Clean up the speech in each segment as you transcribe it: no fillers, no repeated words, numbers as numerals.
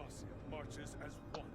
Demacia marches as one.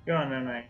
¿Qué onda, no hay?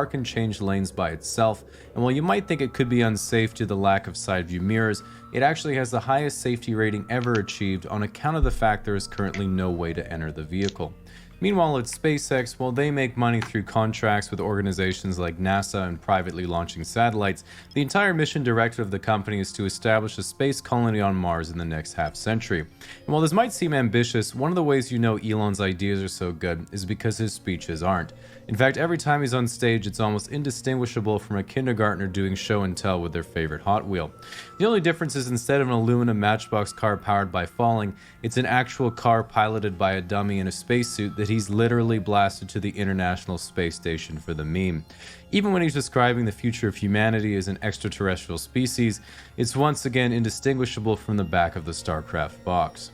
Can change lanes by itself, and while you might think it could be unsafe due to the lack of side view mirrors, it actually has the highest safety rating ever achieved on account of the fact there is currently no way to enter the vehicle. Meanwhile, at SpaceX, while they make money through contracts with organizations like NASA and privately launching satellites, the entire mission directive of the company is to establish a space colony on Mars in the next half century. And while this might seem ambitious, one of the ways you know Elon's ideas are so good is because his speeches aren't. In fact, every time he's on stage, it's almost indistinguishable from a kindergartner doing show and tell with their favorite Hot Wheel. The only difference is instead of an aluminum matchbox car powered by falling, it's an actual car piloted by a dummy in a spacesuit that he's literally blasted to the International Space Station for the meme. Even when he's describing the future of humanity as an extraterrestrial species, it's once again indistinguishable from the back of the StarCraft box.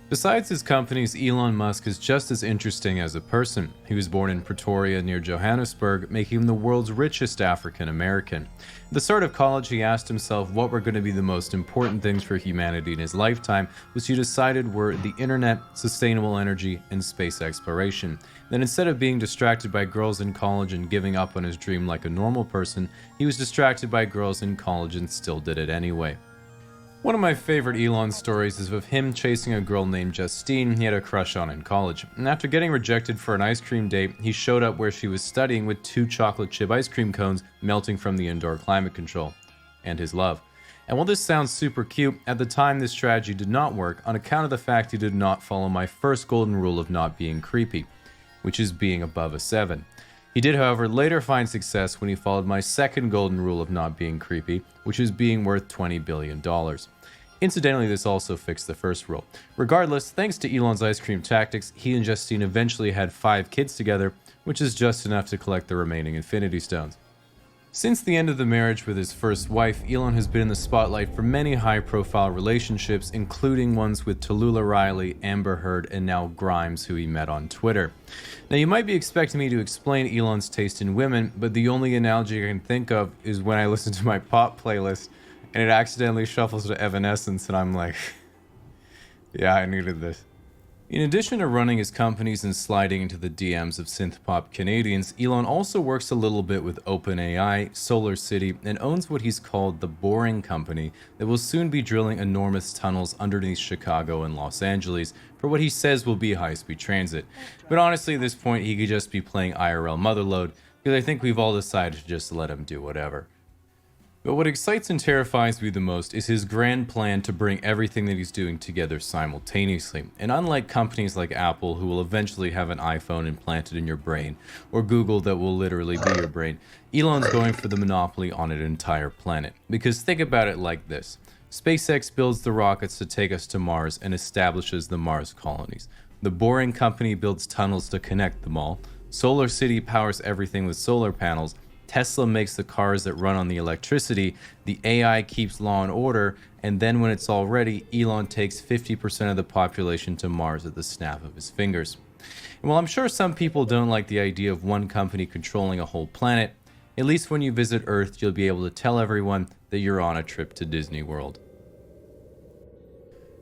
Besides his companies, Elon Musk is just as interesting as a person. He was born in Pretoria near Johannesburg, making him the world's richest African American. At the start of college, he asked himself what were going to be the most important things for humanity in his lifetime, which he decided were the internet, sustainable energy, and space exploration. Then instead of being distracted by girls in college and giving up on his dream like a normal person, he was distracted by girls in college and still did it anyway. One of my favorite Elon stories is of him chasing a girl named Justine he had a crush on in college. And after getting rejected for an ice cream date, he showed up where she was studying with 2 chocolate chip ice cream cones melting from the indoor climate control. And his love. And while this sounds super cute, at the time this strategy did not work on account of the fact he did not follow my first golden rule of not being creepy, which is being above a 7. He did, however, later find success when he followed my second golden rule of not being creepy, which is being worth $20 billion. Incidentally, this also fixed the first rule. Regardless, thanks to Elon's ice cream tactics, he and Justine eventually had 5 kids together, which is just enough to collect the remaining Infinity Stones. Since the end of the marriage with his first wife, Elon has been in the spotlight for many high-profile relationships, including ones with Tallulah Riley, Amber Heard, and now Grimes, who he met on Twitter. Now, you might be expecting me to explain Elon's taste in women, but the only analogy I can think of is when I listen to my pop playlist, and it accidentally shuffles to Evanescence, and I'm like, yeah, I needed this. In addition to running his companies and sliding into the DMs of synth-pop Canadians, Elon also works a little bit with OpenAI, SolarCity, and owns what he's called the Boring Company that will soon be drilling enormous tunnels underneath Chicago and Los Angeles for what he says will be high-speed transit. But honestly, at this point, he could just be playing IRL Motherlode, because I think we've all decided to just let him do whatever. But what excites and terrifies me the most is his grand plan to bring everything that he's doing together simultaneously. And unlike companies like Apple, who will eventually have an iPhone implanted in your brain, or Google that will literally be your brain, Elon's going for the monopoly on an entire planet. Because think about it like this. SpaceX builds the rockets to take us to Mars and establishes the Mars colonies. The Boring Company builds tunnels to connect them all. SolarCity powers everything with solar panels. Tesla makes the cars that run on the electricity, the AI keeps law and order, and then when it's all ready, Elon takes 50% of the population to Mars at the snap of his fingers. And while I'm sure some people don't like the idea of one company controlling a whole planet, at least when you visit Earth, you'll be able to tell everyone that you're on a trip to Disney World.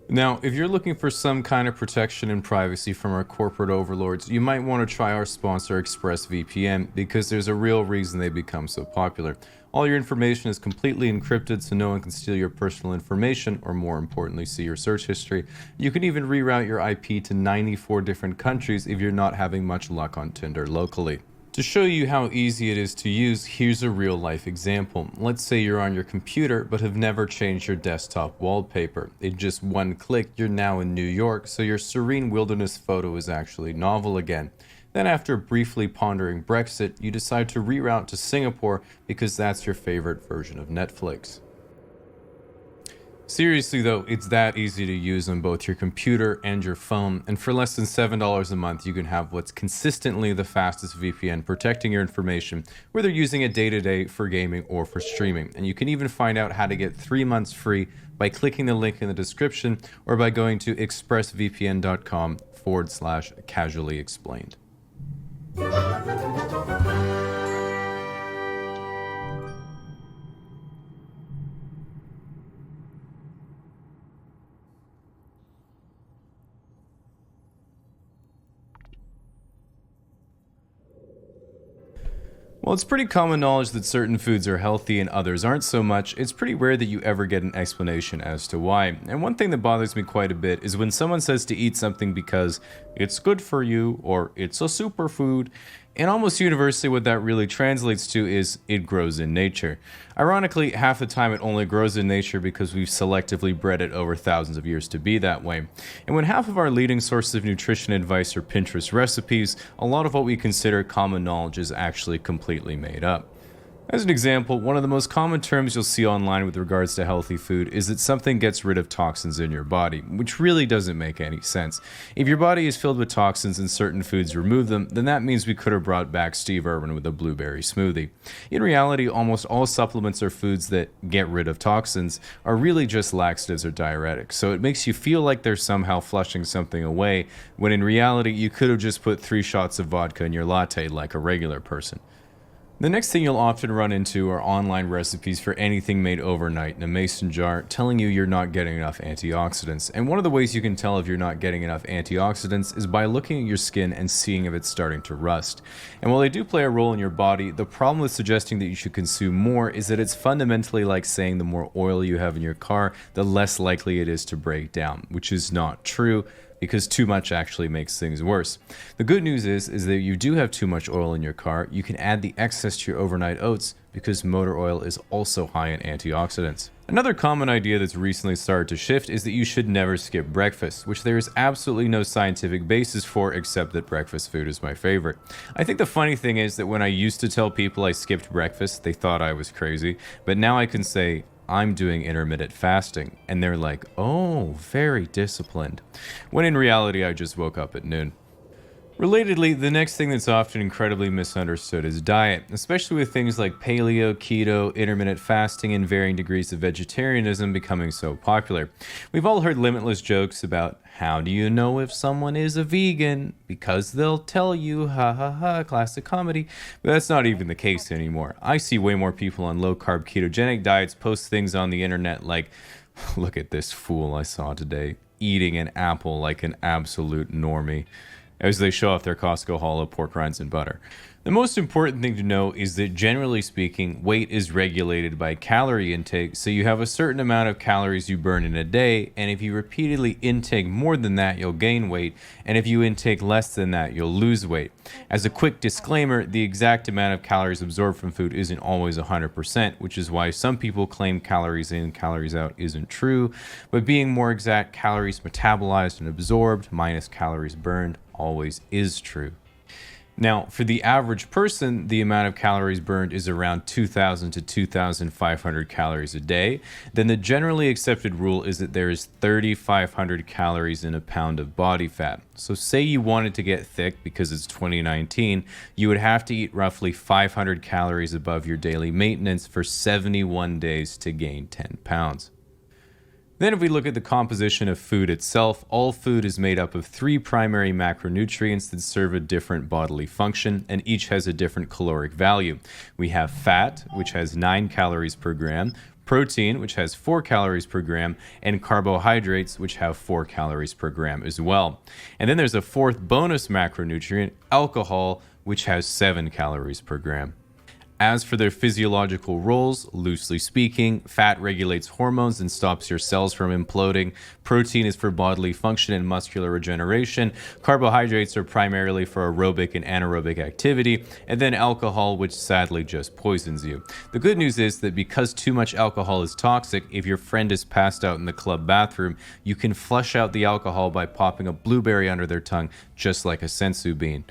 Now, if you're looking for some kind of protection and privacy from our corporate overlords, you might want to try our sponsor ExpressVPN, because there's a real reason they become so popular. All your information is completely encrypted, so no one can steal your personal information, or more importantly, see your search history. You can even reroute your IP to 94 different countries if you're not having much luck on Tinder locally. To show you how easy it is to use, here's a real-life example. Let's say you're on your computer but have never changed your desktop wallpaper. In just one click, you're now in New York, so your serene wilderness photo is actually novel again. Then after briefly pondering Brexit, you decide to reroute to Singapore because that's your favorite version of Netflix. Seriously though, it's that easy to use on both your computer and your phone, and for less than $7 a month you can have what's consistently the fastest VPN protecting your information, whether using it day to day for gaming or for streaming. And you can even find out how to get 3 months free by clicking the link in the description or by going to expressvpn.com/casually explained. While it's pretty common knowledge that certain foods are healthy and others aren't so much, it's pretty rare that you ever get an explanation as to why. And one thing that bothers me quite a bit is when someone says to eat something because it's good for you or it's a superfood. And almost universally, what that really translates to is it grows in nature. Ironically, half the time it only grows in nature because we've selectively bred it over thousands of years to be that way. And when half of our leading sources of nutrition advice are Pinterest recipes, a lot of what we consider common knowledge is actually completely made up. As an example, one of the most common terms you'll see online with regards to healthy food is that something gets rid of toxins in your body, which really doesn't make any sense. If your body is filled with toxins and certain foods remove them, then that means we could have brought back Steve Irwin with a blueberry smoothie. In reality, almost all supplements or foods that get rid of toxins are really just laxatives or diuretics, so it makes you feel like they're somehow flushing something away, when in reality you could have just put 3 shots of vodka in your latte like a regular person. The next thing you'll often run into are online recipes for anything made overnight in a mason jar telling you you're not getting enough antioxidants. And one of the ways you can tell if you're not getting enough antioxidants is by looking at your skin and seeing if it's starting to rust. And while they do play a role in your body, the problem with suggesting that you should consume more is that it's fundamentally like saying the more oil you have in your car, the less likely it is to break down, which is not true, because too much actually makes things worse. The good news is that if you do have too much oil in your car, you can add the excess to your overnight oats because motor oil is also high in antioxidants. Another common idea that's recently started to shift is that you should never skip breakfast, which there is absolutely no scientific basis for except that breakfast food is my favorite. I think the funny thing is that when I used to tell people I skipped breakfast, they thought I was crazy, but now I can say, I'm doing intermittent fasting, and they're like, oh, very disciplined, when in reality I just woke up at noon. Relatedly, the next thing that's often incredibly misunderstood is diet, especially with things like paleo, keto, intermittent fasting, and varying degrees of vegetarianism becoming so popular. We've all heard limitless jokes about how do you know if someone is a vegan? Because they'll tell you, ha ha ha, classic comedy. But that's not even the case anymore. I see way more people on low-carb ketogenic diets post things on the internet like, look at this fool I saw today, eating an apple like an absolute normie, as they show off their Costco haul of pork rinds and butter. The most important thing to know is that generally speaking, weight is regulated by calorie intake, so you have a certain amount of calories you burn in a day, and if you repeatedly intake more than that, you'll gain weight, and if you intake less than that, you'll lose weight. As a quick disclaimer, the exact amount of calories absorbed from food isn't always 100%, which is why some people claim calories in, calories out isn't true, but being more exact, calories metabolized and absorbed minus calories burned always is true. Now, for the average person, the amount of calories burned is around 2,000 to 2,500 calories a day. Then the generally accepted rule is that there is 3,500 calories in a pound of body fat. So say you wanted to get thick because it's 2019, you would have to eat roughly 500 calories above your daily maintenance for 71 days to gain 10 pounds. Then if we look at the composition of food itself, all food is made up of 3 primary macronutrients that serve a different bodily function, and each has a different caloric value. We have fat, which has 9 calories per gram, protein, which has 4 calories per gram, and carbohydrates, which have 4 calories per gram as well. And then there's a 4th bonus macronutrient, alcohol, which has 7 calories per gram. As for their physiological roles, loosely speaking, fat regulates hormones and stops your cells from imploding. Protein is for bodily function and muscular regeneration. Carbohydrates are primarily for aerobic and anaerobic activity. And then alcohol, which sadly just poisons you. The good news is that because too much alcohol is toxic, if your friend is passed out in the club bathroom, you can flush out the alcohol by popping a blueberry under their tongue, just like a sensu bean.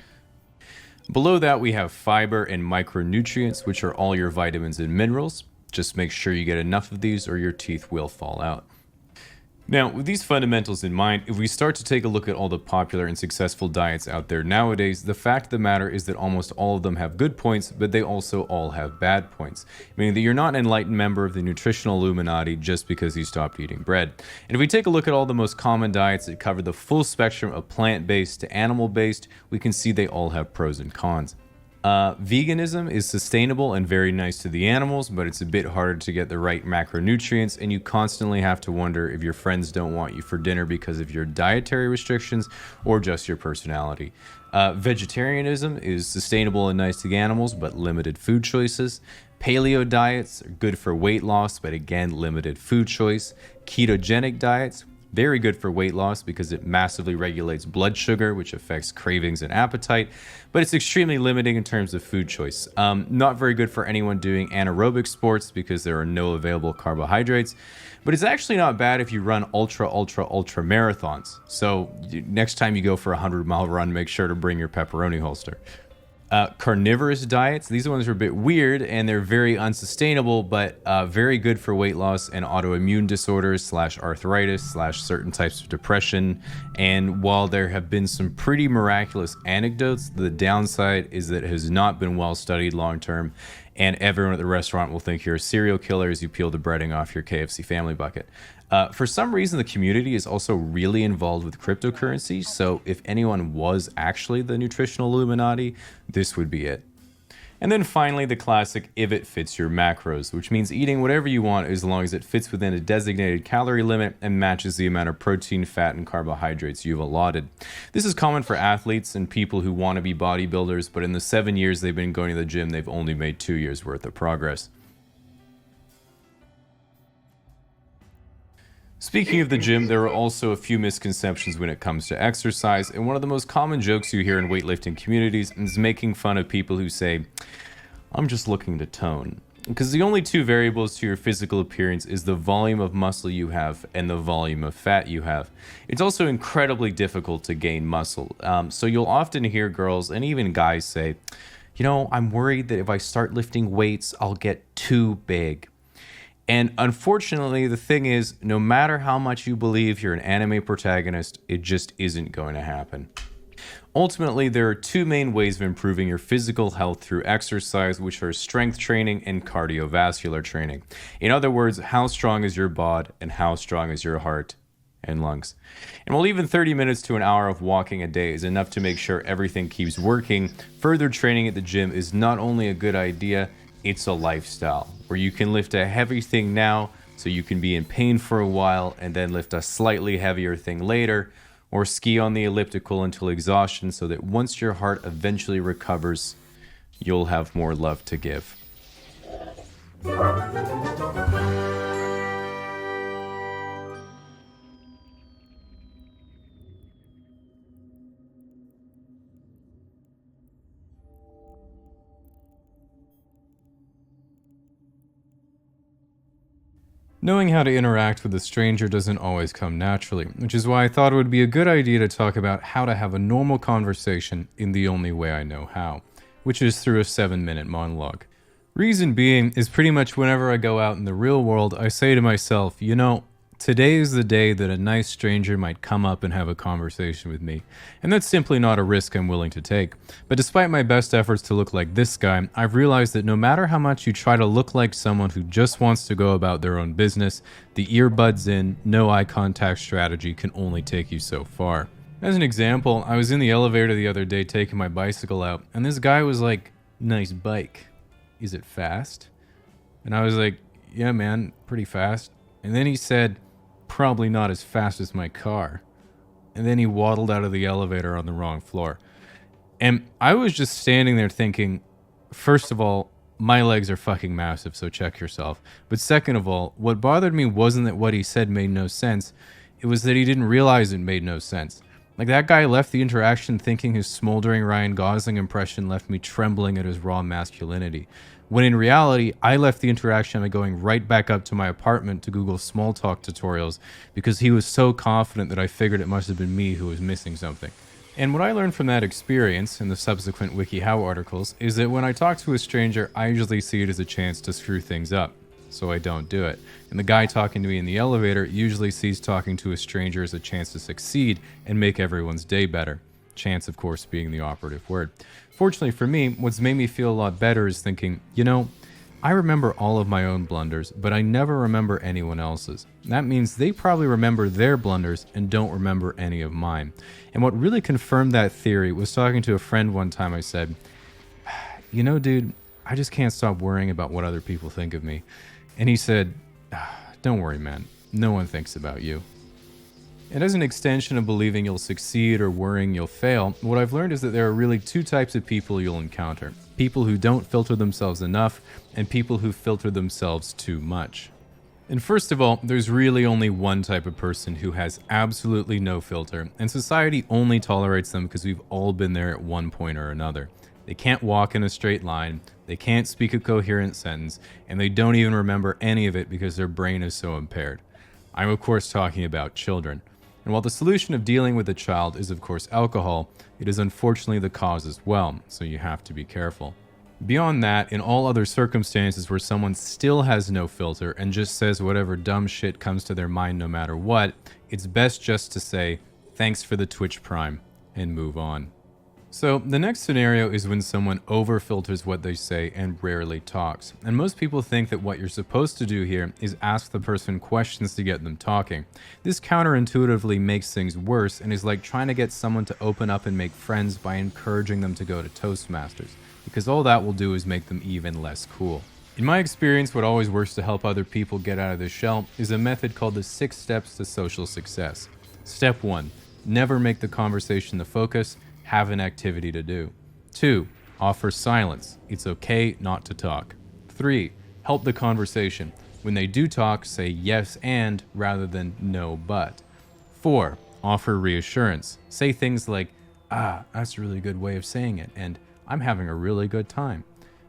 Below that, we have fiber and micronutrients, which are all your vitamins and minerals. Just make sure you get enough of these or your teeth will fall out. Now, with these fundamentals in mind, if we start to take a look at all the popular and successful diets out there nowadays, the fact of the matter is that almost all of them have good points, but they also all have bad points, meaning that you're not an enlightened member of the nutritional Illuminati just because you stopped eating bread. And if we take a look at all the most common diets that cover the full spectrum of plant-based to animal-based, we can see they all have pros and cons. Veganism is sustainable and very nice to the animals, but it's a bit harder to get the right macronutrients, and you constantly have to wonder if your friends don't want you for dinner because of your dietary restrictions or just your personality. Vegetarianism is sustainable and nice to animals, but limited food choices. Paleo diets are good for weight loss, but again, limited food choice. Ketogenic diets, very good for weight loss because it massively regulates blood sugar, which affects cravings and appetite, but it's extremely limiting in terms of food choice. Not very good for anyone doing anaerobic sports because there are no available carbohydrates, but it's actually not bad if you run ultra marathons. So next time you go for a 100-mile run, make sure to bring your pepperoni holster. Carnivorous diets, these ones are a bit weird and they're very unsustainable, but very good for weight loss and autoimmune disorders / arthritis / certain types of depression. And while there have been some pretty miraculous anecdotes, the downside is that it has not been well studied long term, and everyone at the restaurant will think you're a serial killer as you peel the breading off your KFC family bucket. For some reason, the community is also really involved with cryptocurrency, so if anyone was actually the nutritional Illuminati, this would be it. And then finally, the classic if it fits your macros, which means eating whatever you want as long as it fits within a designated calorie limit and matches the amount of protein, fat, and carbohydrates you've allotted. This is common for athletes and people who want to be bodybuilders, but in the 7 years they've been going to the gym, they've only made 2 years worth of progress. Speaking of the gym, there are also a few misconceptions when it comes to exercise, and one of the most common jokes you hear in weightlifting communities is making fun of people who say, "I'm just looking to tone." Because the only two variables to your physical appearance is the volume of muscle you have and the volume of fat you have. It's also incredibly difficult to gain muscle, so you'll often hear girls and even guys say, "I'm worried that if I start lifting weights, I'll get too big." And unfortunately, the thing is, no matter how much you believe you're an anime protagonist, it just isn't going to happen. Ultimately, there are two main ways of improving your physical health through exercise, which are strength training and cardiovascular training. In other words, how strong is your bod and how strong is your heart and lungs. And while even 30 minutes to an hour of walking a day is enough to make sure everything keeps working, further training at the gym is not only a good idea, it's a lifestyle where you can lift a heavy thing now so you can be in pain for a while and then lift a slightly heavier thing later, or ski on the elliptical until exhaustion so that once your heart eventually recovers, you'll have more love to give. Knowing how to interact with a stranger doesn't always come naturally, which is why I thought it would be a good idea to talk about how to have a normal conversation in the only way I know how, which is through a 7-minute monologue. Reason being is pretty much whenever I go out in the real world, I say to myself, today is the day that a nice stranger might come up and have a conversation with me, and that's simply not a risk I'm willing to take. But despite my best efforts to look like this guy, I've realized that no matter how much you try to look like someone who just wants to go about their own business, the earbuds in, no eye contact strategy can only take you so far. As an example, I was in the elevator the other day taking my bicycle out, and this guy was like, "Nice bike. Is it fast?" And I was like, "Yeah, man, pretty fast." And then he said, "Probably not as fast as my car." And then he waddled out of the elevator on the wrong floor. And I was just standing there thinking, first of all, my legs are fucking massive, so check yourself. But second of all, what bothered me wasn't that what he said made no sense. It was that he didn't realize it made no sense. Like, that guy left the interaction thinking his smoldering Ryan Gosling impression left me trembling at his raw masculinity. When in reality, I left the interaction by going right back up to my apartment to Google small talk tutorials because he was so confident that I figured it must have been me who was missing something. And what I learned from that experience and the subsequent WikiHow articles is that when I talk to a stranger, I usually see it as a chance to screw things up, so I don't do it. And the guy talking to me in the elevator usually sees talking to a stranger as a chance to succeed and make everyone's day better. Chance, of course, being the operative word. Fortunately for me, what's made me feel a lot better is thinking, I remember all of my own blunders, but I never remember anyone else's. That means they probably remember their blunders and don't remember any of mine. And what really confirmed that theory was talking to a friend one time. I said, dude, I just can't stop worrying about what other people think of me. And he said, "Don't worry, man. No one thinks about you." And as an extension of believing you'll succeed or worrying you'll fail, what I've learned is that there are really two types of people you'll encounter. People who don't filter themselves enough, and people who filter themselves too much. And first of all, there's really only one type of person who has absolutely no filter, and society only tolerates them because we've all been there at one point or another. They can't walk in a straight line, they can't speak a coherent sentence, and they don't even remember any of it because their brain is so impaired. I'm of course talking about children. And while the solution of dealing with a child is of course alcohol, it is unfortunately the cause as well, so you have to be careful. Beyond that, in all other circumstances where someone still has no filter and just says whatever dumb shit comes to their mind no matter what, it's best just to say, thanks for the Twitch Prime, and move on. So, the next scenario is when someone over-filters what they say and rarely talks. And most people think that what you're supposed to do here is ask the person questions to get them talking. This counterintuitively makes things worse and is like trying to get someone to open up and make friends by encouraging them to go to Toastmasters, because all that will do is make them even less cool. In my experience, what always works to help other people get out of their shell is a method called the 6 steps to social success. Step 1, never make the conversation the focus. Have an activity to do. 2, offer silence. It's okay not to talk. 3, help the conversation. When they do talk, say yes and rather than no but. 4, offer reassurance. Say things like, that's a really good way of saying it, and I'm having a really good time.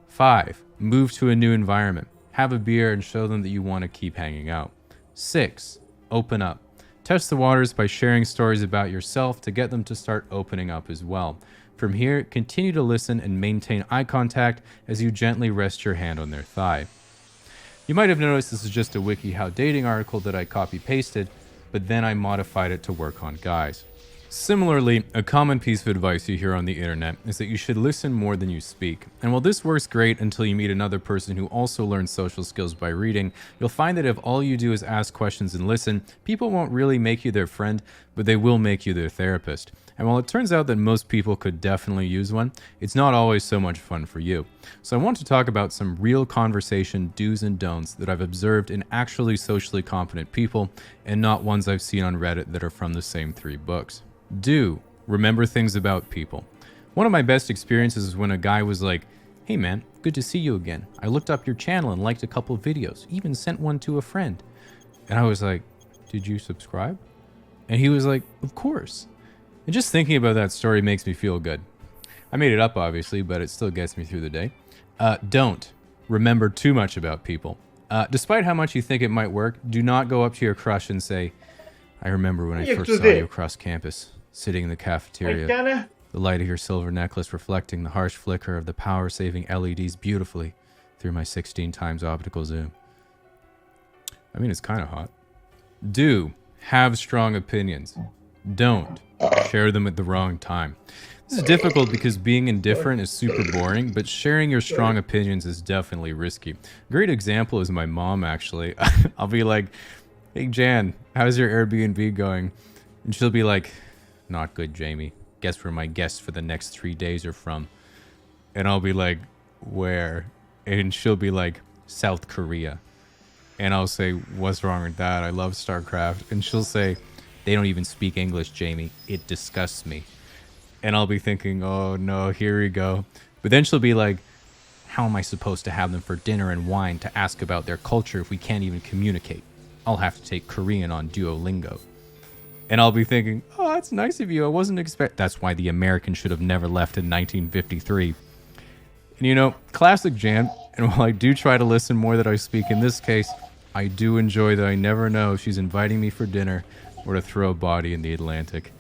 5, move to a new environment. Have a beer and show them that you want to keep hanging out. 6, open up. Test the waters by sharing stories about yourself to get them to start opening up as well. From here, continue to listen and maintain eye contact as you gently rest your hand on their thigh. You might have noticed this is just a WikiHow dating article that I copy-pasted, but then I modified it to work on guys. Similarly, a common piece of advice you hear on the internet is that you should listen more than you speak. And while this works great until you meet another person who also learns social skills by reading, you'll find that if all you do is ask questions and listen, people won't really make you their friend, but they will make you their therapist. And while it turns out that most people could definitely use one, it's not always so much fun for you. So I want to talk about some real conversation do's and don'ts that I've observed in actually socially competent people, and not ones I've seen on Reddit that are from the same 3 books. Do remember things about people. One of my best experiences is when a guy was like, hey man, good to see you again. I looked up your channel and liked a couple videos, even sent one to a friend. And I was like, did you subscribe? And he was like, of course. And just thinking about that story makes me feel good. I made it up obviously, but it still gets me through the day. Don't remember too much about people. Despite how much you think it might work, do not go up to your crush and say, I remember when I first saw you across campus, sitting in the cafeteria, the light of your silver necklace reflecting the harsh flicker of the power-saving LEDs beautifully through my 16 times optical zoom. I mean, it's kind of hot. Do have strong opinions. Don't share them at the wrong time. This is difficult because being indifferent is super boring, but sharing your strong opinions is definitely risky. A great example is my mom, actually. I'll be like, hey Jan, how's your Airbnb going? And she'll be like, not good, Jamie. Guess where my guests for the next 3 days are from. And I'll be like, where? And she'll be like, South Korea. And I'll say, what's wrong with that? I love StarCraft. And she'll say, they don't even speak English, Jamie. It disgusts me. And I'll be thinking, oh no, here we go. But then she'll be like, how am I supposed to have them for dinner and wine to ask about their culture if we can't even communicate? I'll have to take Korean on Duolingo. And I'll be thinking, oh, that's nice of you. I wasn't expect. That's why the Americans should have never left in 1953. And you know, classic Jan. And while I do try to listen more than I speak in this case, I do enjoy that I never know if she's inviting me for dinner or to throw a body in the Atlantic.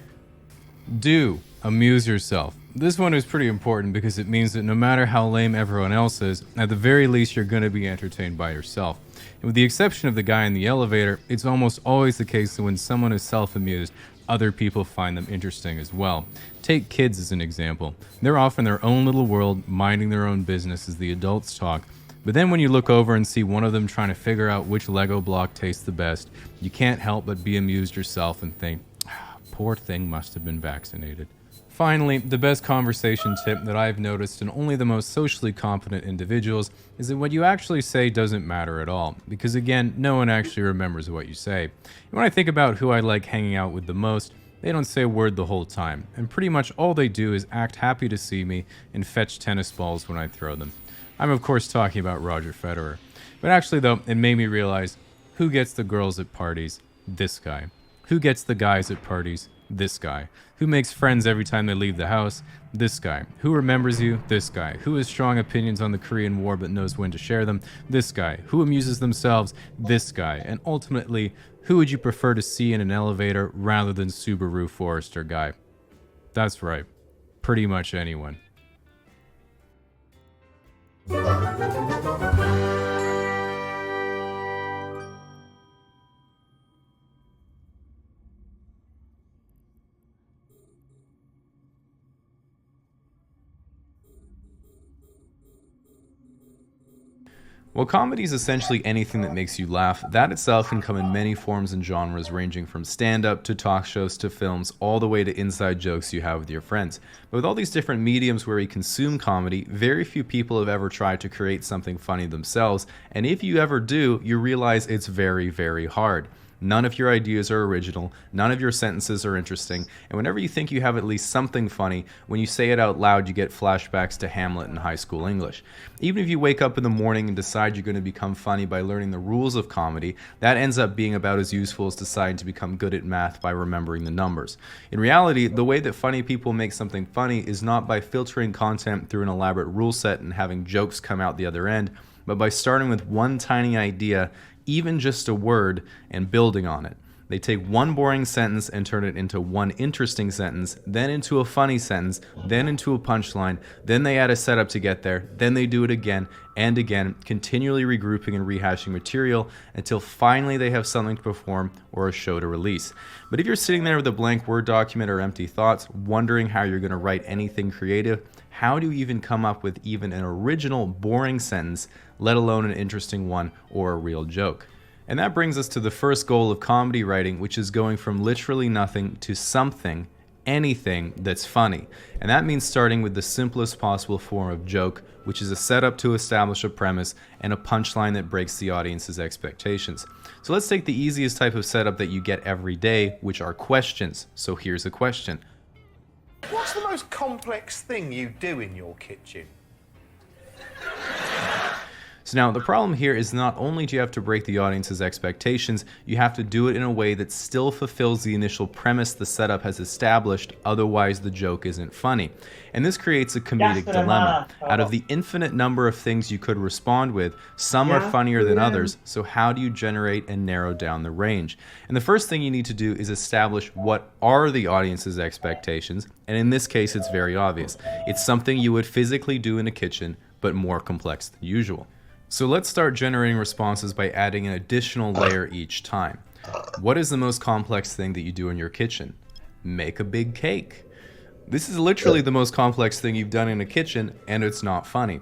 Do amuse yourself. This one is pretty important because it means that no matter how lame everyone else is, at the very least you're going to be entertained by yourself. And with the exception of the guy in the elevator, it's almost always the case that when someone is self-amused, other people find them interesting as well. Take kids as an example. They're off in their own little world, minding their own business as the adults talk. But then when you look over and see one of them trying to figure out which Lego block tastes the best, you can't help but be amused yourself and think, poor thing must have been vaccinated. Finally, the best conversation tip that I've noticed in only the most socially competent individuals is that what you actually say doesn't matter at all, because again, no one actually remembers what you say. And when I think about who I like hanging out with the most, they don't say a word the whole time, and pretty much all they do is act happy to see me and fetch tennis balls when I throw them. I'm of course talking about Roger Federer. But actually though, it made me realize, who gets the girls at parties? This guy. Who gets the guys at parties? This guy. Who makes friends every time they leave the house? This guy. Who remembers you? This guy. Who has strong opinions on the Korean War but knows when to share them? This guy. Who amuses themselves? This guy. And ultimately, who would you prefer to see in an elevator rather than Subaru Forester guy? That's right. Pretty much anyone. While comedy is essentially anything that makes you laugh, that itself can come in many forms and genres ranging from stand-up to talk shows to films, all the way to inside jokes you have with your friends. But with all these different mediums where we consume comedy, very few people have ever tried to create something funny themselves, and if you ever do, you realize it's very, very hard. None of your ideas are original, none of your sentences are interesting, and whenever you think you have at least something funny, when you say it out loud you get flashbacks to Hamlet in high school English. Even if you wake up in the morning and decide you're going to become funny by learning the rules of comedy, that ends up being about as useful as deciding to become good at math by remembering the numbers. In reality, the way that funny people make something funny is not by filtering content through an elaborate rule set and having jokes come out the other end, but by starting with one tiny idea, even just a word, and building on it. They take one boring sentence and turn it into one interesting sentence, then into a funny sentence, then into a punchline, then they add a setup to get there, then they do it again and again, continually regrouping and rehashing material until finally they have something to perform or a show to release. But if you're sitting there with a blank Word document or empty thoughts, wondering how you're going to write anything creative, how do you even come up with even an original boring sentence, let alone an interesting one or a real joke? And that brings us to the first goal of comedy writing, which is going from literally nothing to something, anything that's funny. And that means starting with the simplest possible form of joke, which is a setup to establish a premise and a punchline that breaks the audience's expectations. So let's take the easiest type of setup that you get every day, which are questions. So here's a question. What's the most complex thing you do in your kitchen? So now the problem here is not only do you have to break the audience's expectations, you have to do it in a way that still fulfills the initial premise the setup has established, otherwise the joke isn't funny. And this creates a comedic dilemma. Out of the infinite number of things you could respond with, some are funnier than others, so how do you generate and narrow down the range? And the first thing you need to do is establish what are the audience's expectations, and in this case it's very obvious. It's something you would physically do in a kitchen, but more complex than usual. So let's start generating responses by adding an additional layer each time. What is the most complex thing that you do in your kitchen? Make a big cake. This is literally the most complex thing you've done in a kitchen, and it's not funny.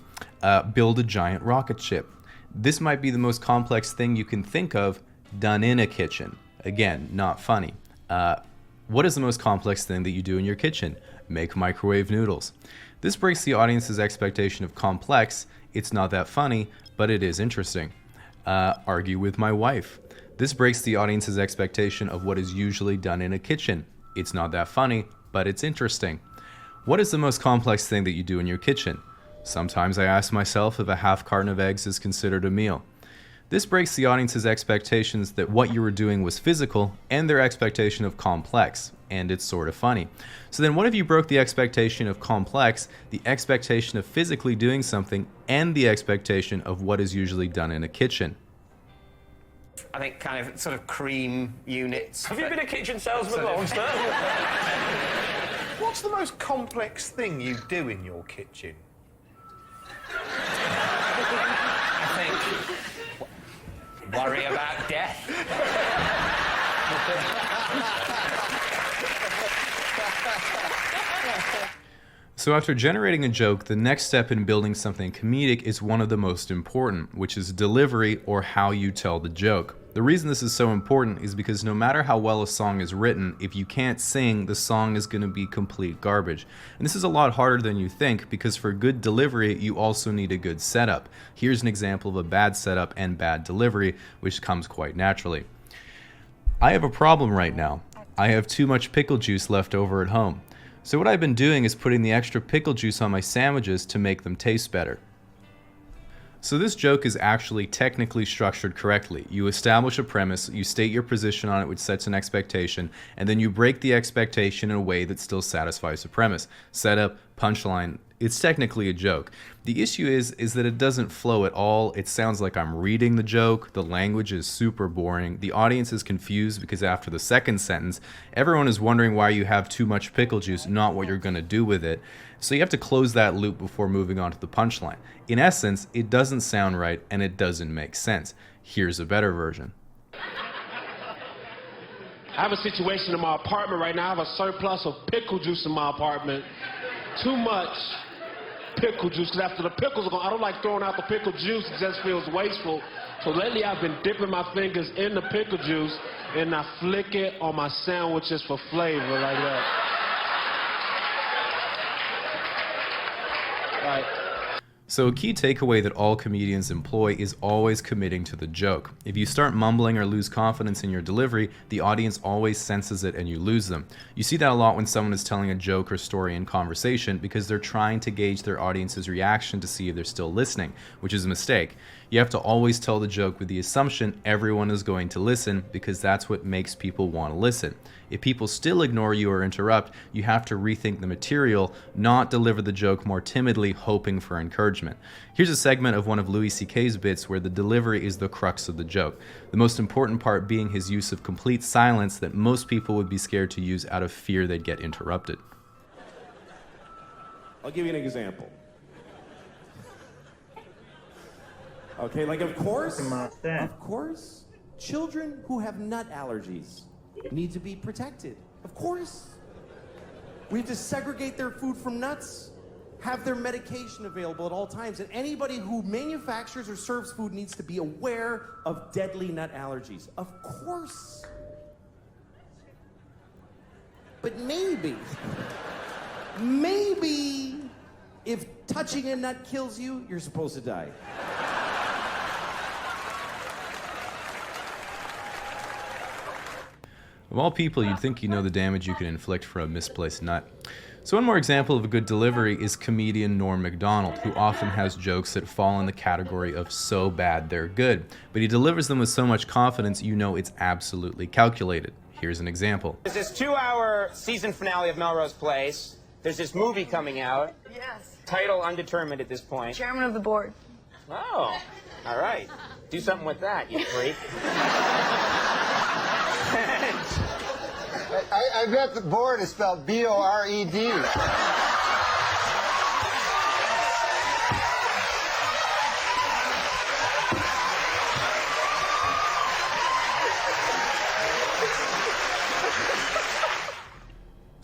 Build a giant rocket ship. This might be the most complex thing you can think of done in a kitchen. Again, not funny. What is the most complex thing that you do in your kitchen? Make microwave noodles. This breaks the audience's expectation of complex. It's not that funny, but it is interesting. Argue with my wife. This breaks the audience's expectation of what is usually done in a kitchen. It's not that funny, but it's interesting. What is the most complex thing that you do in your kitchen? Sometimes I ask myself if a half carton of eggs is considered a meal. This breaks the audience's expectations that what you were doing was physical and their expectation of complex, and it's sort of funny. So then what if you broke the expectation of complex, the expectation of physically doing something, and the expectation of what is usually done in a kitchen? I think kind of sort of cream units. Have you been a kitchen salesman long, sir? What's the most complex thing you do in your kitchen? I think worry about death. So after generating a joke, the next step in building something comedic is one of the most important, which is delivery or how you tell the joke. The reason this is so important is because no matter how well a song is written, if you can't sing, the song is going to be complete garbage. And this is a lot harder than you think, because for good delivery, you also need a good setup. Here's an example of a bad setup and bad delivery, which comes quite naturally. I have a problem right now. I have too much pickle juice left over at home. So what I've been doing is putting the extra pickle juice on my sandwiches to make them taste better. So this joke is actually technically structured correctly. You establish a premise, you state your position on it, which sets an expectation, and then you break the expectation in a way that still satisfies the premise. Setup, punchline, it's technically a joke. The issue is that it doesn't flow at all. It sounds like I'm reading the joke. The language is super boring. The audience is confused because after the second sentence, everyone is wondering why you have too much pickle juice, not what you're going to do with it. So you have to close that loop before moving on to the punchline. In essence, it doesn't sound right and it doesn't make sense. Here's a better version. I have a situation in my apartment right now. I have a surplus of pickle juice in my apartment. Too much pickle juice, because after the pickles are gone, I don't like throwing out the pickle juice. It just feels wasteful. So lately I've been dipping my fingers in the pickle juice and I flick it on my sandwiches for flavor like that. Right. So a key takeaway that all comedians employ is always committing to the joke. If you start mumbling or lose confidence in your delivery, the audience always senses it and you lose them. You see that a lot when someone is telling a joke or story in conversation because they're trying to gauge their audience's reaction to see if they're still listening, which is a mistake. You have to always tell the joke with the assumption everyone is going to listen because that's what makes people want to listen. If people still ignore you or interrupt, you have to rethink the material, not deliver the joke more timidly, hoping for encouragement. Here's a segment of one of Louis C.K.'s bits where the delivery is the crux of the joke. The most important part being his use of complete silence that most people would be scared to use out of fear they'd get interrupted. I'll give you an example. Okay, like of course, children who have nut allergies need to be protected. Of course. We have to segregate their food from nuts, have their medication available at all times, and anybody who manufactures or serves food needs to be aware of deadly nut allergies. Of course. But maybe if touching a nut kills you, you're supposed to die. Of all people, you'd think you know the damage you can inflict from a misplaced nut. So one more example of a good delivery is comedian Norm Macdonald, who often has jokes that fall in the category of so bad they're good. But he delivers them with so much confidence you know it's absolutely calculated. Here's an example. There's this 2-hour season finale of Melrose Place. There's this movie coming out. Yes. Title undetermined at this point. Chairman of the board. Oh, all right. Do something with that, you freak. I bet the board is spelled B-O-R-E-D.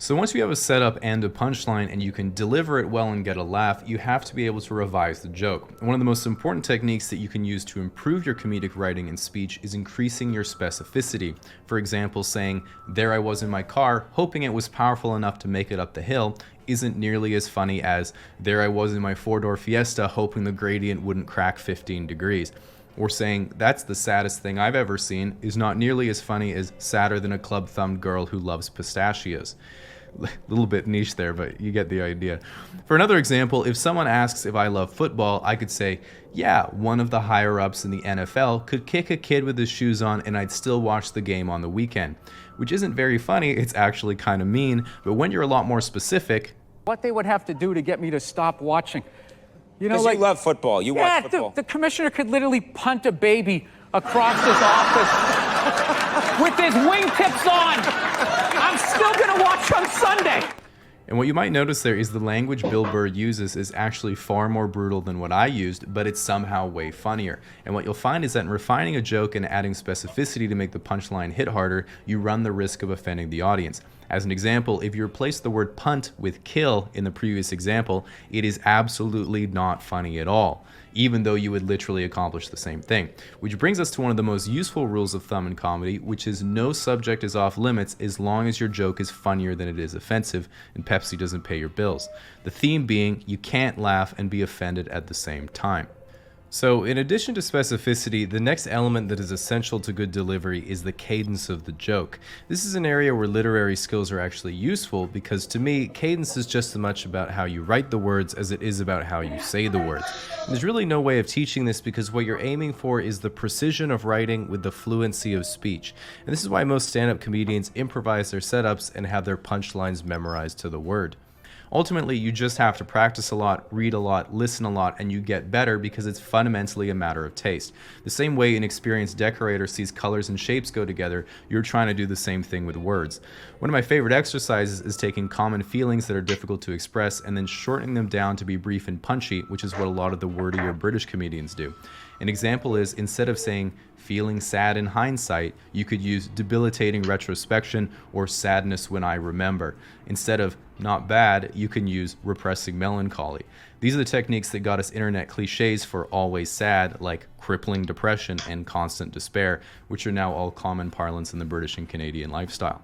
So once you have a setup and a punchline and you can deliver it well and get a laugh, you have to be able to revise the joke. One of the most important techniques that you can use to improve your comedic writing and speech is increasing your specificity. For example, saying, "There I was in my car, hoping it was powerful enough to make it up the hill," isn't nearly as funny as, "There I was in my 4-door Fiesta, hoping the gradient wouldn't crack 15 degrees. Or saying, "That's the saddest thing I've ever seen," is not nearly as funny as "Sadder than a club-thumbed girl who loves pistachios." A little bit niche there, but you get the idea. For another example, if someone asks if I love football, I could say, "Yeah, one of the higher-ups in the NFL could kick a kid with his shoes on and I'd still watch the game on the weekend." Which isn't very funny, it's actually kind of mean, but when you're a lot more specific... What they would have to do to get me to stop watching. You know, Because like, you love football. You watch football. The commissioner could literally punt a baby across his office with his wingtips on. I'm still going to watch on Sunday. And what you might notice there is the language Bill Burr uses is actually far more brutal than what I used, but it's somehow way funnier. And what you'll find is that in refining a joke and adding specificity to make the punchline hit harder, you run the risk of offending the audience. As an example, if you replace the word punt with kill in the previous example, it is absolutely not funny at all, even though you would literally accomplish the same thing. Which brings us to one of the most useful rules of thumb in comedy, which is no subject is off limits as long as your joke is funnier than it is offensive and Pepsi doesn't pay your bills. The theme being you can't laugh and be offended at the same time. So, in addition to specificity, the next element that is essential to good delivery is the cadence of the joke. This is an area where literary skills are actually useful because, to me, cadence is just as much about how you write the words as it is about how you say the words. And there's really no way of teaching this because what you're aiming for is the precision of writing with the fluency of speech. And this is why most stand-up comedians improvise their setups and have their punchlines memorized to the word. Ultimately, you just have to practice a lot, read a lot, listen a lot, and you get better because it's fundamentally a matter of taste. The same way an experienced decorator sees colors and shapes go together, you're trying to do the same thing with words. One of my favorite exercises is taking common feelings that are difficult to express and then shortening them down to be brief and punchy, which is what a lot of the wordier British comedians do. An example is, instead of saying feeling sad in hindsight, you could use debilitating retrospection or sadness when I remember. Instead of not bad, you can use repressing melancholy. These are the techniques that got us internet cliches for always sad, like crippling depression and constant despair, which are now all common parlance in the British and Canadian lifestyle.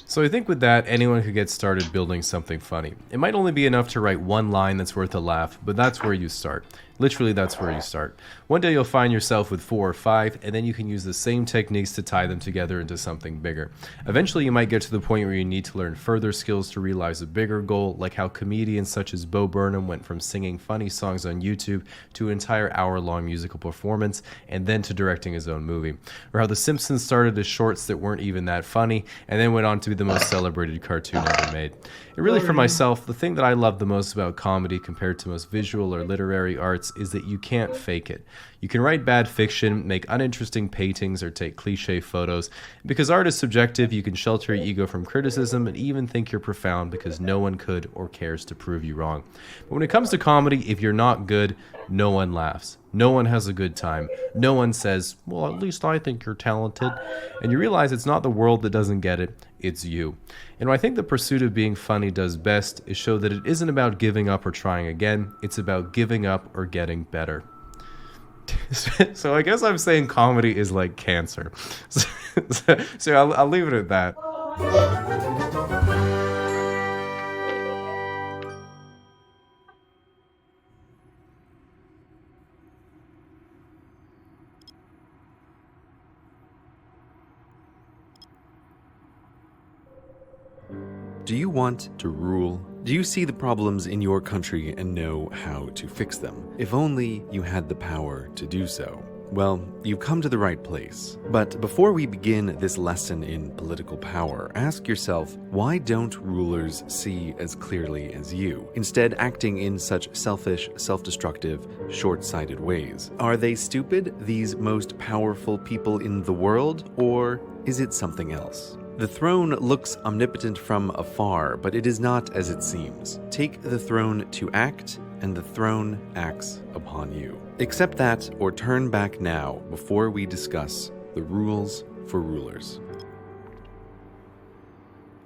So I think with that, anyone could get started building something funny. It might only be enough to write one line that's worth a laugh, but that's where you start. Literally, that's where you start. One day you'll find yourself with 4 or 5, and then you can use the same techniques to tie them together into something bigger. Eventually, you might get to the point where you need to learn further skills to realize a bigger goal, like how comedians such as Bo Burnham went from singing funny songs on YouTube to an entire hour-long musical performance, and then to directing his own movie. Or how The Simpsons started as shorts that weren't even that funny, and then went on to be the most celebrated cartoon ever made. And really, for myself, the thing that I love the most about comedy compared to most visual or literary arts is that you can't fake it. You can write bad fiction, make uninteresting paintings, or take cliche photos. Because art is subjective, you can shelter your ego from criticism and even think you're profound because no one could or cares to prove you wrong. But when it comes to comedy, if you're not good, no one laughs. No one has a good time. No one says, well, at least I think you're talented. And you realize it's not the world that doesn't get it, it's you. And what I think the pursuit of being funny does best is show that it isn't about giving up or trying again, it's about giving up or getting better. So I guess I'm saying comedy is like cancer. So I'll leave it at that. Do you want to rule? Do you see the problems in your country and know how to fix them? If only you had the power to do so. Well, you've come to the right place. But before we begin this lesson in political power, ask yourself, why don't rulers see as clearly as you, instead acting in such selfish, self-destructive, short-sighted ways? Are they stupid, these most powerful people in the world, or is it something else? The throne looks omnipotent from afar, but it is not as it seems. Take the throne to act, and the throne acts upon you. Accept that, or turn back now before we discuss the rules for rulers.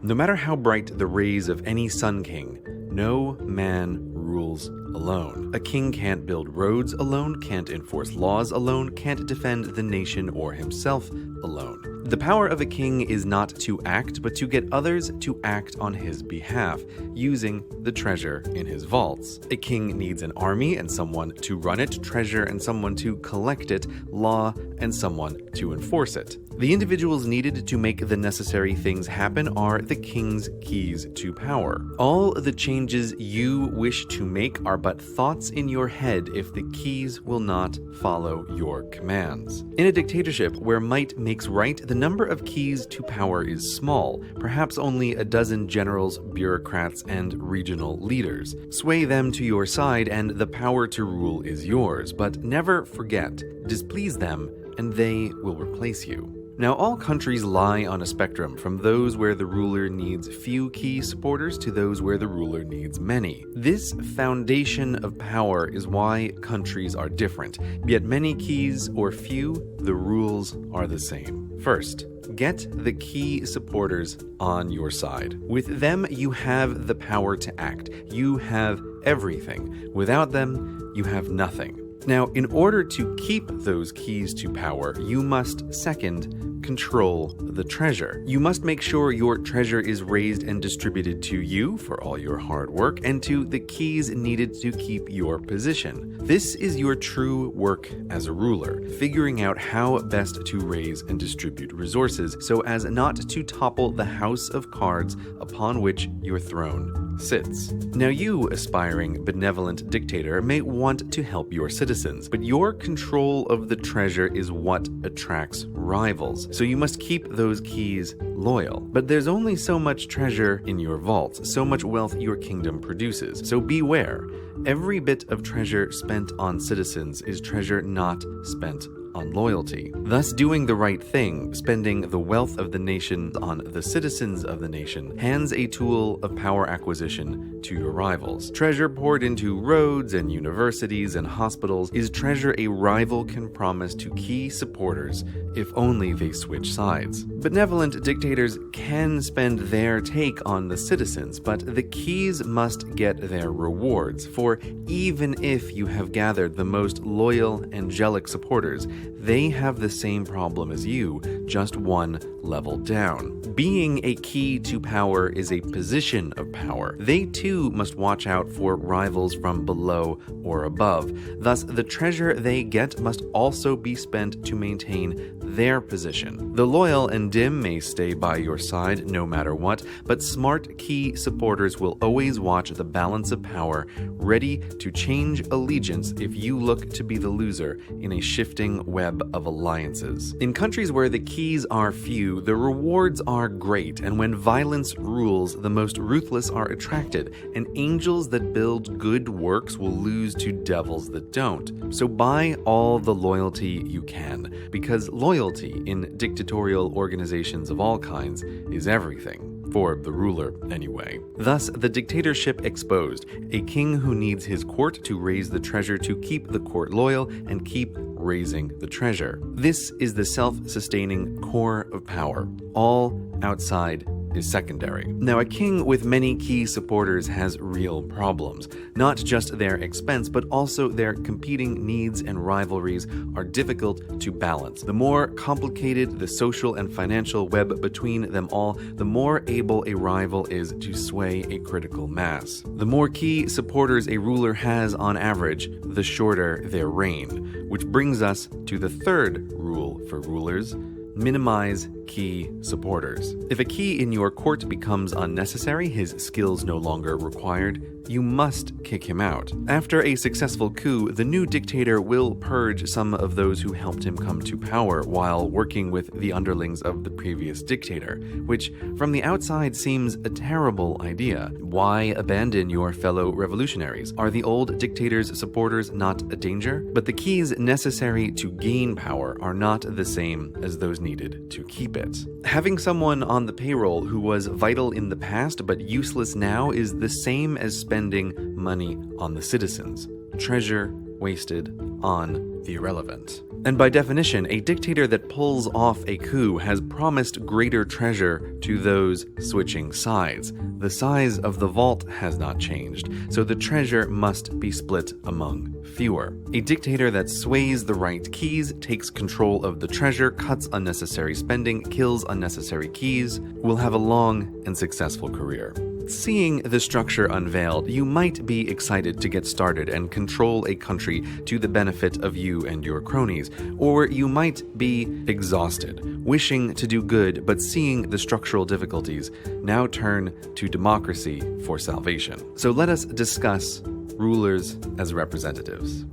No matter how bright the rays of any sun king, no man rules alone. A king can't build roads alone, can't enforce laws alone, can't defend the nation or himself alone. The power of a king is not to act, but to get others to act on his behalf, using the treasure in his vaults. A king needs an army and someone to run it, treasure and someone to collect it, law and someone to enforce it. The individuals needed to make the necessary things happen are the king's keys to power. All the changes you wish to make are but thoughts in your head if the keys will not follow your commands. In a dictatorship where might makes right, the number of keys to power is small, perhaps only a dozen generals, bureaucrats, and regional leaders. Sway them to your side and the power to rule is yours, but never forget, displease them and they will replace you. Now, all countries lie on a spectrum from those where the ruler needs few key supporters to those where the ruler needs many. This foundation of power is why countries are different, yet many keys or few, the rules are the same. First, get the key supporters on your side. With them, you have the power to act. You have everything. Without them, you have nothing. Now, in order to keep those keys to power, you must, second, control the treasure. You must make sure your treasure is raised and distributed to you for all your hard work and to the keys needed to keep your position. This is your true work as a ruler, figuring out how best to raise and distribute resources so as not to topple the house of cards upon which your throne sits. Now, you, aspiring benevolent dictator, may want to help your citizens, but your control of the treasure is what attracts rivals. So you must keep those keys loyal. But there's only so much treasure in your vaults, so much wealth your kingdom produces. So beware. Every bit of treasure spent on citizens is treasure not spent on loyalty. Thus, doing the right thing, spending the wealth of the nation on the citizens of the nation, hands a tool of power acquisition to your rivals. Treasure poured into roads and universities and hospitals is treasure a rival can promise to key supporters if only they switch sides. Benevolent dictators can spend their take on the citizens, but the keys must get their rewards, for even if you have gathered the most loyal, angelic supporters, they have the same problem as you, just one level down. Being a key to power is a position of power. They too must watch out for rivals from below or above. Thus, the treasure they get must also be spent to maintain their position. The loyal and dim may stay by your side no matter what, but smart key supporters will always watch the balance of power, ready to change allegiance if you look to be the loser in a shifting web of alliances. In countries where the keys are few, the rewards are great, and when violence rules, the most ruthless are attracted, and angels that build good works will lose to devils that don't. So buy all the loyalty you can, because loyalty in dictatorial organizations of all kinds is everything. For the ruler, anyway. Thus, the dictatorship exposed, a king who needs his court to raise the treasure to keep the court loyal and keep raising the treasure. This is the self-sustaining core of power. All outside is secondary. Now, a king with many key supporters has real problems. Not just their expense, but also their competing needs and rivalries are difficult to balance. The more complicated the social and financial web between them all, the more able a rival is to sway a critical mass. The more key supporters a ruler has on average, the shorter their reign. Which brings us to the third rule for rulers: minimize key supporters. If a key in your court becomes unnecessary, his skills no longer required, you must kick him out. After a successful coup, the new dictator will purge some of those who helped him come to power while working with the underlings of the previous dictator, which from the outside seems a terrible idea. Why abandon your fellow revolutionaries? Are the old dictator's supporters not a danger? But the keys necessary to gain power are not the same as those needed to keep it. Having someone on the payroll who was vital in the past but useless now is the same as spending money on the citizens. Treasure wasted on the irrelevant. And by definition, a dictator that pulls off a coup has promised greater treasure to those switching sides. The size of the vault has not changed, so the treasure must be split among fewer. A dictator that sways the right keys, takes control of the treasure, cuts unnecessary spending, kills unnecessary keys, will have a long and successful career. Seeing the structure unveiled, you might be excited to get started and control a country to the benefit of you and your cronies, or you might be exhausted, wishing to do good but seeing the structural difficulties. Now turn to democracy for salvation. So let us discuss rulers as representatives.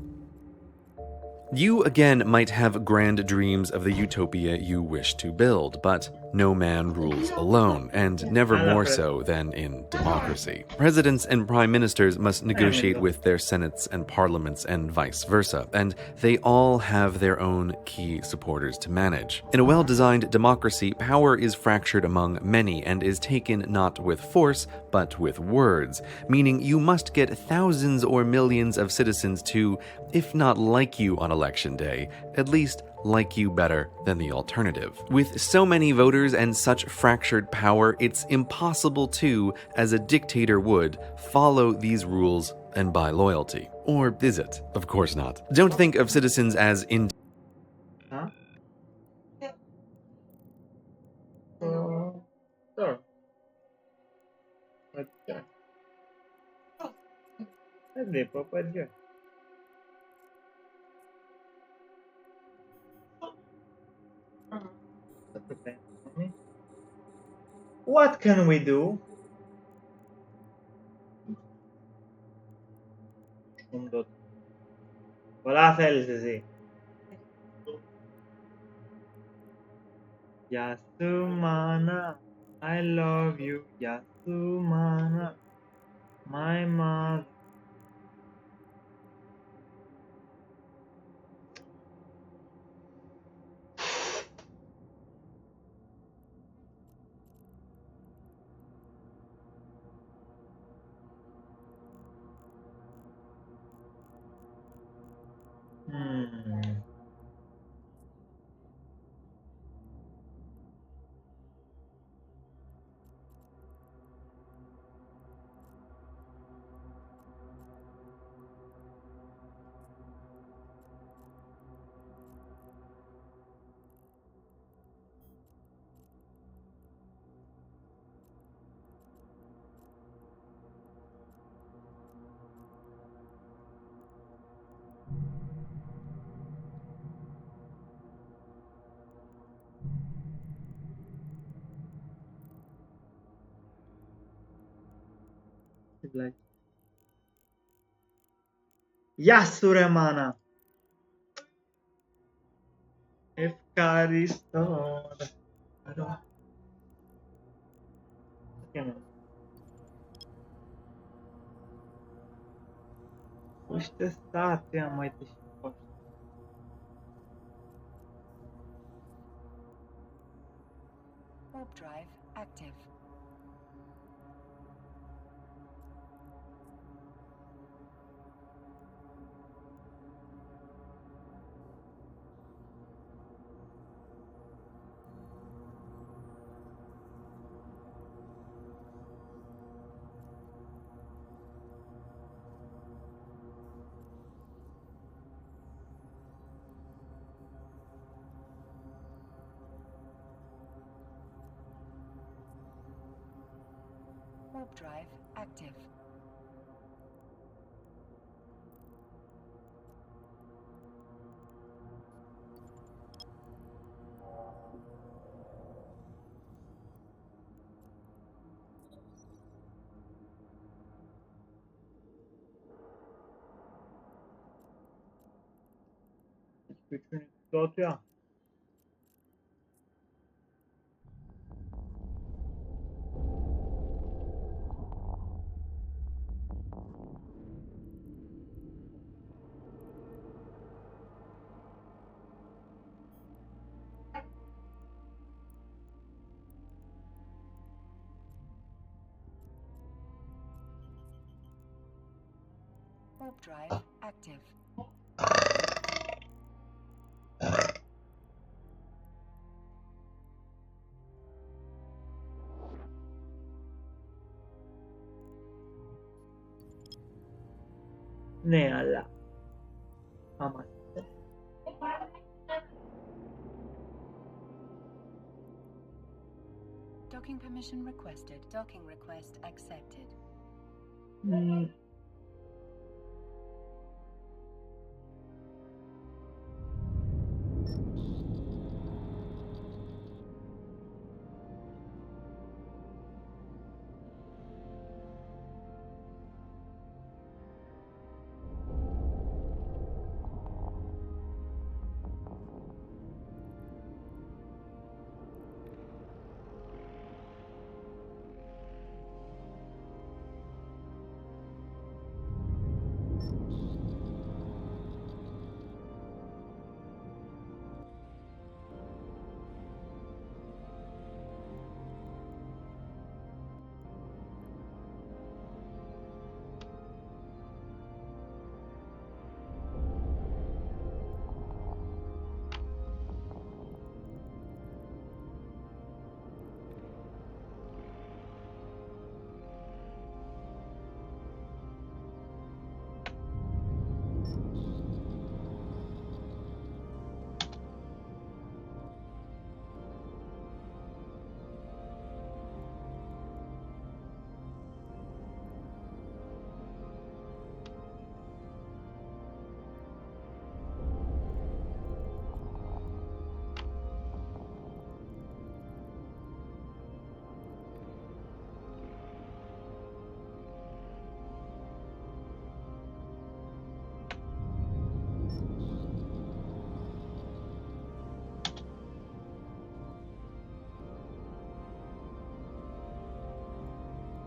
You again might have grand dreams of the utopia you wish to build, but no man rules alone, and never more so than in democracy. Presidents and prime ministers must negotiate with their senates and parliaments and vice versa, and they all have their own key supporters to manage. In a well-designed democracy, power is fractured among many and is taken not with force, but with words, meaning you must get thousands or millions of citizens to, if not like you on election day, at least like you better than the alternative. With so many voters and such fractured power, it's impossible to, as a dictator would, follow these rules and buy loyalty. Or is it? Of course not. Don't think of citizens as in. Huh? Sure. अच्छा देखो पर क्या What can we do? ولا فلسفي Yasumana, I love you, Yasumana, my mother. Hmm. Like Yasuremana. Efkaristo. I don't. Okay, push the start, yeah, might be. Warp drive active. Warp drive active. Between thought, yeah. Warp drive active. Ne alla. Ama. Docking permission requested. Docking request accepted.